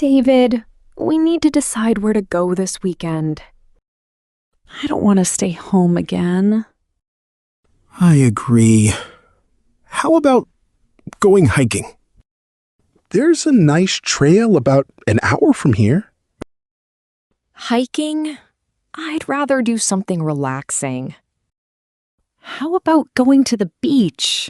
David, we need to decide where to go this weekend. I don't want to stay home again. I agree. How about going hiking? There's a nice trail about an hour from here. Hiking? I'd rather do something relaxing. How about going to the beach?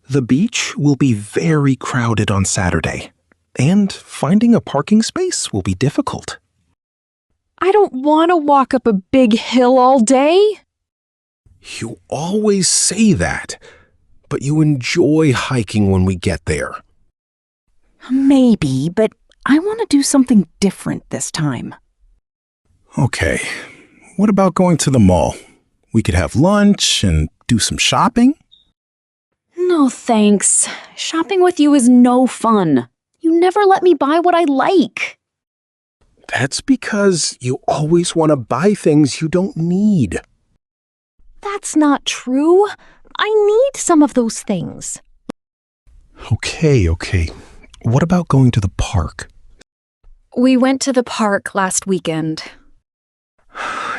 The beach will be very crowded on Saturday, and finding a parking space will be difficult. I don't want to walk up a big hill all day. You always say that, but you enjoy hiking when we get there. Maybe, but I want to do something different this time. Okay, what about going to the mall? We could have lunch and do some shopping. No thanks. Shopping with you is no fun. You never let me buy what I like. That's because you always want to buy things you don't need. That's not true. I need some of those things. Okay. What about going to the park? We went to the park last weekend.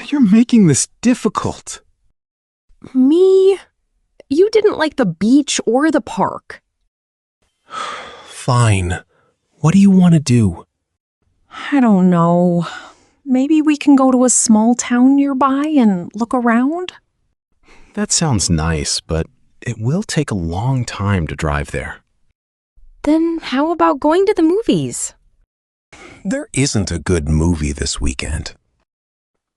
You're making this difficult. Me? You didn't like the beach or the park. Fine. What do you want to do? I don't know. Maybe we can go to a small town nearby and look around? That sounds nice, but it will take a long time to drive there. Then how about going to the movies? There isn't a good movie this weekend.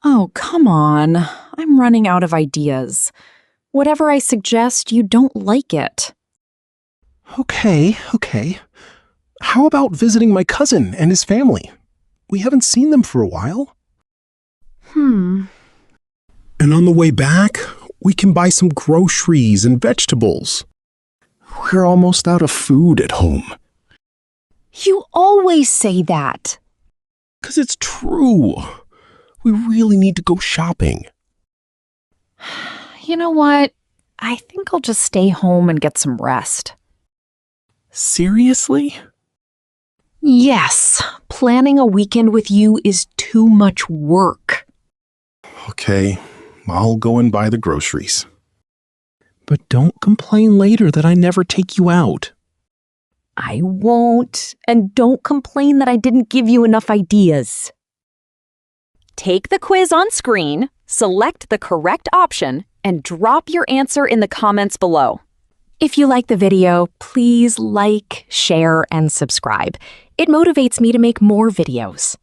Oh, come on. I'm running out of ideas. Whatever I suggest, you don't like it. Okay. How about visiting my cousin and his family? We haven't seen them for a while. And on the way back, we can buy some groceries and vegetables. We're almost out of food at home. You always say that. 'Cause it's true. We really need to go shopping. You know what? I think I'll just stay home and get some rest. Seriously? Yes, planning a weekend with you is too much work. Okay, I'll go and buy the groceries. But don't complain later that I never take you out. I won't. And don't complain that I didn't give you enough ideas. Take the quiz on screen, select the correct option, and drop your answer in the comments below. If you like the video, please like, share, and subscribe. It motivates me to make more videos.